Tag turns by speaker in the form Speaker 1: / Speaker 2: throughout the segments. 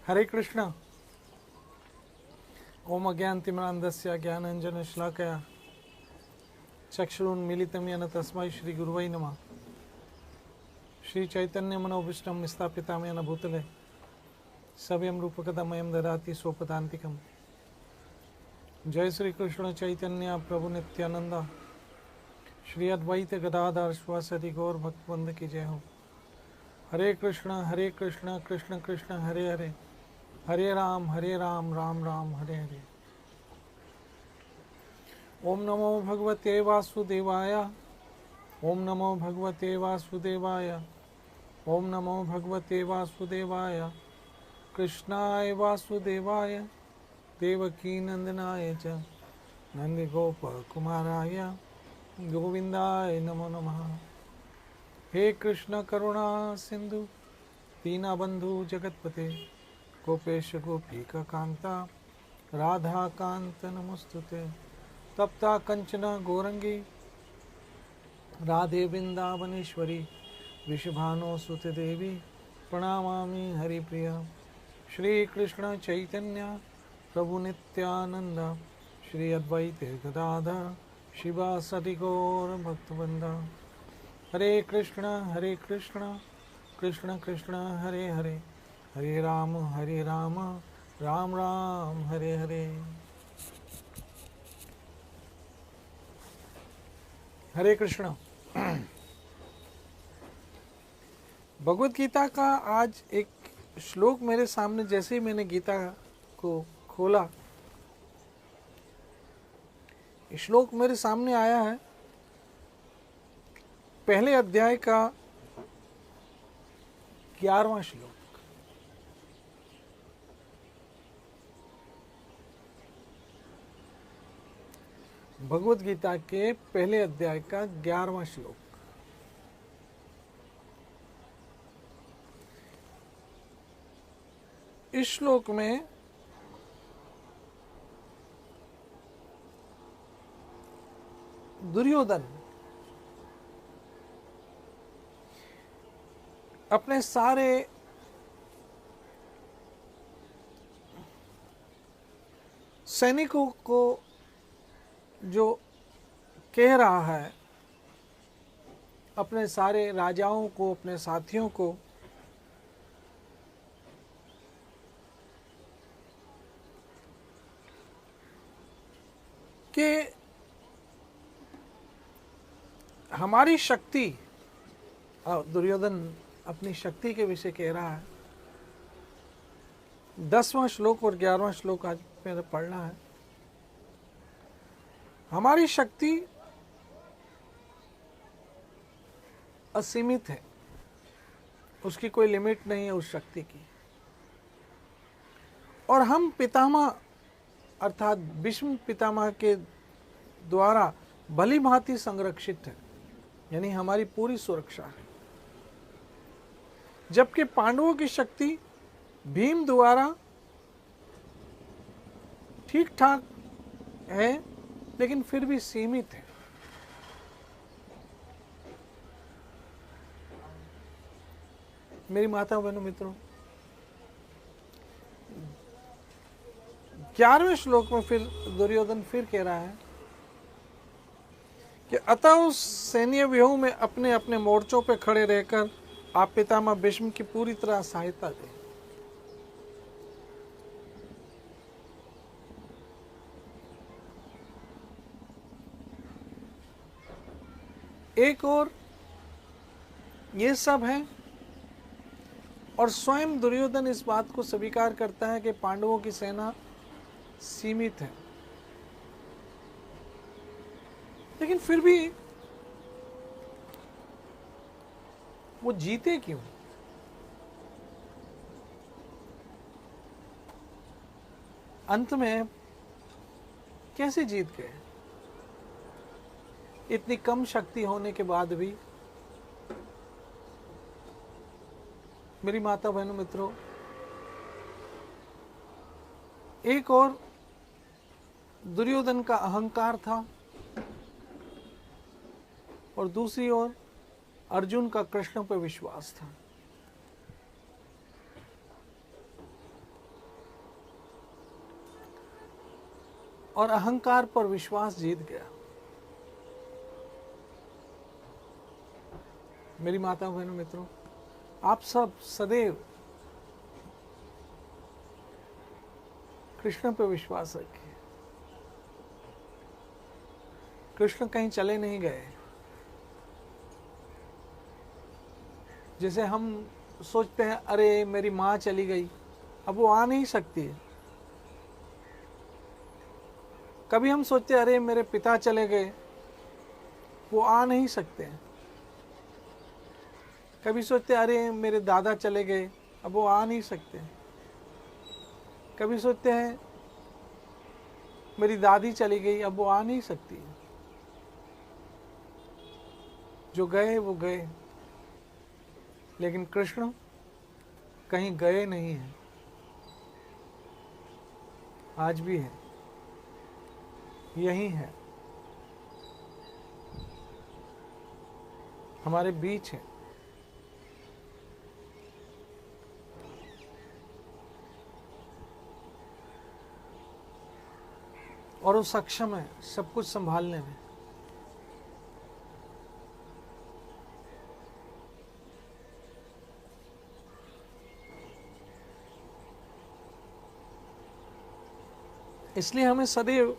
Speaker 1: हरे कृष्ण। ओम अज्ञानतिमिरान्धस्य ज्ञानाञ्जनशलाकया चक्षुरुन्मीलितं येन तस्मै श्रीगुरुवै नमः। श्रीचैतन्यमनोभीष्टं स्थापितं येन भूतले सव्यं रूपकथमयं ददाति स्वपदान्तिकम्। जय श्री कृष्ण चैतन्य प्रभु नित्यानंद श्री अद्वैत गदाधर श्वासदि गौर भक्तवृंद की जय हो। हरे कृष्ण कृष्ण कृष्ण हरे हरे, हरे राम राम राम हरे हरे। ओम नमो भगवते वासुदेवाय, ओम नमो भगवते वासुदेवाय, ओम नमो भगवते वासुदेवाय। कृष्णाय वासुदेवाय देवकी नंदनाय च नंद गोप कुमाराय गोविंदाय नमो नमः। हे कृष्ण करुणा सिंधु दीनबंधु जगतपते गोपेश गोपिका कांता राधा कांत नमोस्तुते। तप्ता कंचन गौरंगी राधे वृंदावनेश्वरी विषभानो सुते देवी प्रणमामि हरिप्रिया। श्री कृष्ण चैतन्य प्रभु नित्यानंद श्री अद्वैत गदाधर शिवासदि गौर भक्तवृंद। हरे कृष्ण कृष्ण कृष्ण हरे हरे, हरे राम राम राम हरे हरे। हरे कृष्ण। भगवत गीता का आज एक श्लोक मेरे सामने जैसे ही मैंने गीता को खोला, श्लोक मेरे सामने आया है पहले अध्याय का 11वां श्लोक। भगवत गीता के पहले अध्याय का 11वां श्लोक। इस श्लोक में दुर्योधन अपने सारे सैनिकों को जो कह रहा है, अपने सारे राजाओं को, अपने साथियों को कि हमारी शक्ति, दुर्योधन अपनी शक्ति के विषय कह रहा है। 10वां श्लोक और 11वां श्लोक आज मेरे पढ़ना है। हमारी शक्ति असीमित है, उसकी कोई लिमिट नहीं है उस शक्ति की। और हम पितामह अर्थात भीष्म पितामह के द्वारा भली भांति संरक्षित है, यानी हमारी पूरी सुरक्षा है। जबकि पांडवों की शक्ति भीम द्वारा ठीक ठाक है, लेकिन फिर भी सीमित है। मेरी माता बहनों मित्रों, 11वें श्लोक में फिर दुर्योधन फिर कह रहा है कि अतः उस सैन्य व्यूह में अपने अपने मोर्चों पे खड़े रहकर आप पितामह भीष्म की पूरी तरह सहायता दें। एक और ये सब है, और स्वयं दुर्योधन इस बात को स्वीकार करता है कि पांडवों की सेना सीमित है, लेकिन फिर भी वो जीते क्यों? अंत में कैसे जीत गए? इतनी कम शक्ति होने के बाद भी। मेरी माता बहनों मित्रों, एक और दुर्योधन का अहंकार था और दूसरी ओर अर्जुन का कृष्ण पर विश्वास था। और अहंकार पर विश्वास जीत गया। मेरी माता बहनों मित्रों, आप सब सदैव कृष्ण पर विश्वास रखिए। कृष्ण कहीं चले नहीं गए। जैसे हम सोचते हैं अरे मेरी माँ चली गई, अब वो आ नहीं सकती है। कभी हम सोचते हैं अरे मेरे पिता चले गए, वो आ नहीं सकते हैं। कभी सोचते हैं अरे मेरे दादा चले गए, अब वो आ नहीं सकते। कभी सोचते हैं मेरी दादी चली गई, अब वो आ नहीं सकती। जो गए वो गए, लेकिन कृष्ण कहीं गए नहीं हैं, आज भी है, यही है, हमारे बीच है। और वो सक्षम है सब कुछ संभालने में। इसलिए हमें सदैव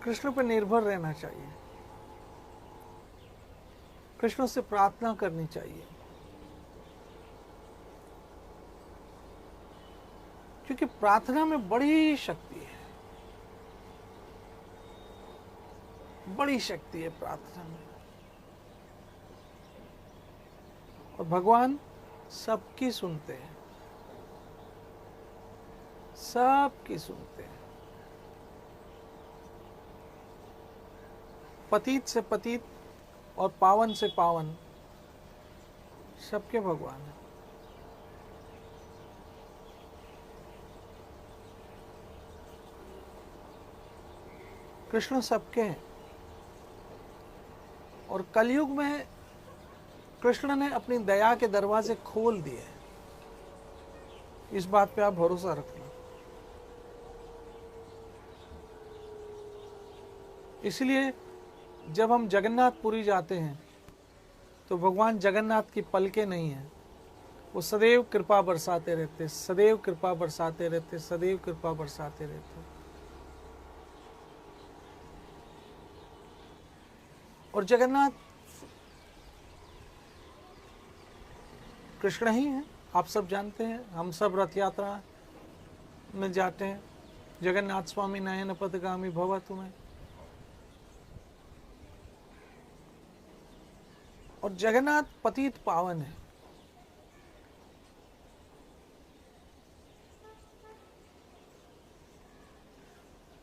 Speaker 1: कृष्ण पर निर्भर रहना चाहिए, कृष्ण से प्रार्थना करनी चाहिए, क्योंकि प्रार्थना में बड़ी शक्ति है, बड़ी शक्ति है प्रार्थना में। और भगवान सबकी सुनते हैं, सबकी सुनते हैं। पतित से पतित और पावन से पावन सबके भगवान हैं। कृष्ण सबके हैं। और कलयुग में कृष्ण ने अपनी दया के दरवाजे खोल दिए। इस बात पे आप भरोसा रखना। इसलिए जब हम जगन्नाथपुरी जाते हैं तो भगवान जगन्नाथ की पलकें नहीं है, वो सदैव कृपा बरसाते रहते, सदैव कृपा बरसाते रहते, सदैव कृपा बरसाते रहते। और जगन्नाथ कृष्ण ही है, आप सब जानते हैं। हम सब रथ यात्रा में जाते हैं, जगन्नाथ स्वामी नयन पथगामी भव तुम्हें। और जगन्नाथ पतित पावन है।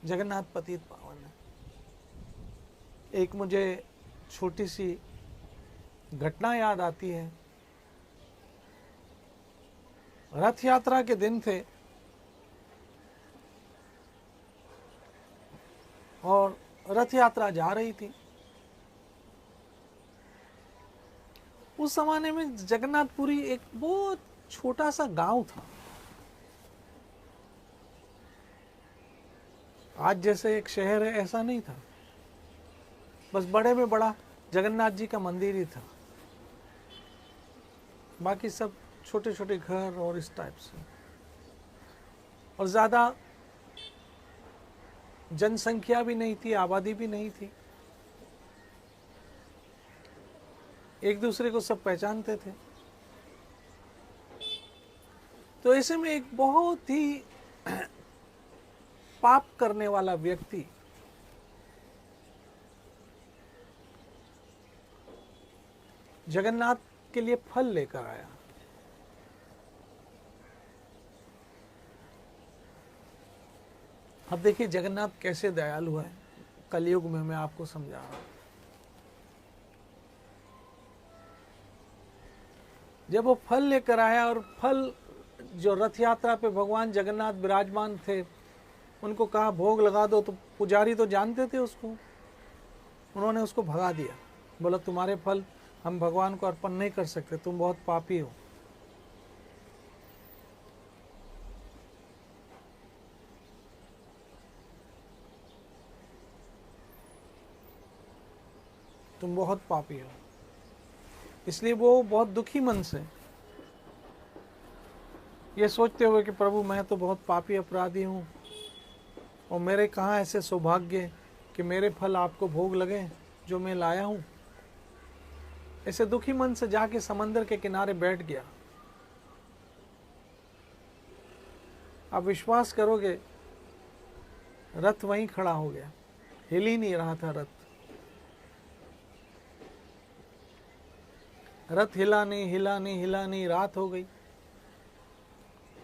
Speaker 1: जगन्नाथ पतित पावन है। एक मुझे छोटी सी घटना याद आती है। रथ यात्रा के दिन थे और रथ यात्रा जा रही थी। उस जमाने में जगन्नाथपुरी एक बहुत छोटा सा गांव था। आज जैसे एक शहर है ऐसा नहीं था, बस बड़े में बड़ा जगन्नाथ जी का मंदिर ही था, बाकी सब छोटे छोटे घर और इस टाइप से। और ज्यादा जनसंख्या भी नहीं थी, आबादी भी नहीं थी, एक दूसरे को सब पहचानते थे। तो ऐसे में एक बहुत ही पाप करने वाला व्यक्ति जगन्नाथ के लिए फल लेकर आया। अब देखिए जगन्नाथ कैसे दयालु है, कलयुग में मैं आपको समझा रहा हूं। जब वो फल लेकर आया और फल जो रथ यात्रा पे भगवान जगन्नाथ विराजमान थे उनको कहा भोग लगा दो, तो पुजारी तो जानते थे उसको, उन्होंने उसको भगा दिया। बोला तुम्हारे फल हम भगवान को अर्पण नहीं कर सकते, तुम बहुत पापी हो। तुम बहुत पापी हो। इसलिए वो बहुत दुखी मन से ये सोचते हुए कि प्रभु मैं तो बहुत पापी अपराधी हूँ और मेरे कहाँ ऐसे सौभाग्य कि मेरे फल आपको भोग लगे जो मैं लाया हूँ। ऐसे दुखी मन से जाके समंदर के किनारे बैठ गया। आप विश्वास करोगे रथ वहीं खड़ा हो गया, हिल ही नहीं रहा था रथ। रथ हिला नहीं हिला नहीं हिला नहीं, रात हो गई।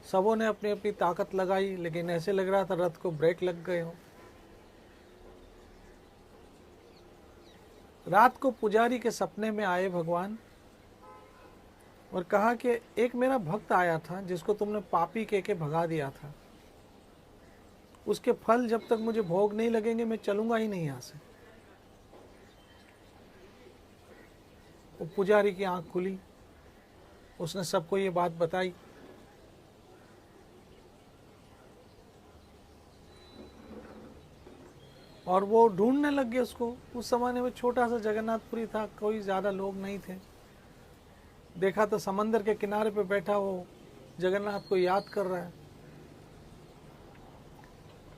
Speaker 1: सबों ने अपनी अपनी ताकत लगाई, लेकिन ऐसे लग रहा था रथ को ब्रेक लग गए हो। रात को पुजारी के सपने में आए भगवान और कहा कि एक मेरा भक्त आया था जिसको तुमने पापी कह के भगा दिया था, उसके फल जब तक मुझे भोग नहीं लगेंगे मैं चलूंगा ही नहीं यहां से। वो पुजारी की आंख खुली, उसने सबको ये बात बताई। और वो ढूंढने लग गए उसको। उस जमाने में छोटा सा जगन्नाथपुरी था, कोई ज्यादा लोग नहीं थे। देखा तो समंदर के किनारे पे बैठा वो जगन्नाथ को याद कर रहा है।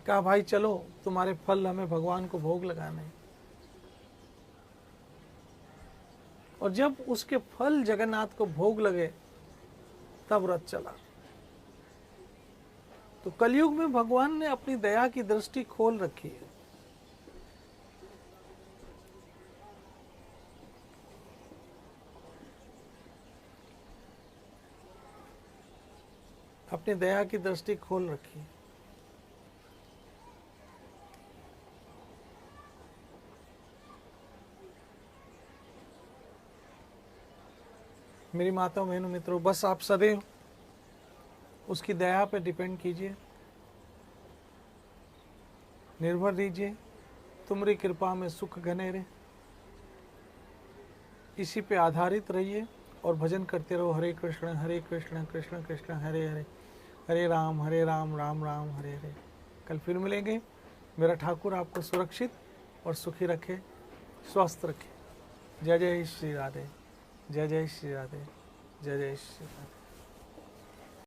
Speaker 1: कहा भाई चलो तुम्हारे फल हमें भगवान को भोग लगाने। और जब उसके फल जगन्नाथ को भोग लगे तब रथ चला। तो कलयुग में भगवान ने अपनी दया की दृष्टि खोल रखी है। अपनी दया की दृष्टि खोल रखी है। मेरी माताओं बहनों मित्रों, बस आप सदैव उसकी दया पे डिपेंड कीजिए, निर्भर रहिए। तुम्हारी कृपा में सुख घने रहे, इसी पे आधारित रहिए और भजन करते रहो। हरे कृष्ण कृष्ण कृष्ण हरे हरे, हरे राम राम राम हरे हरे। कल फिर मिलेंगे। मेरा ठाकुर आपको सुरक्षित और सुखी रखे, स्वस्थ रखे। जय जय श्री राधे, जय जय श्री राधे, जय जय श्री राधे।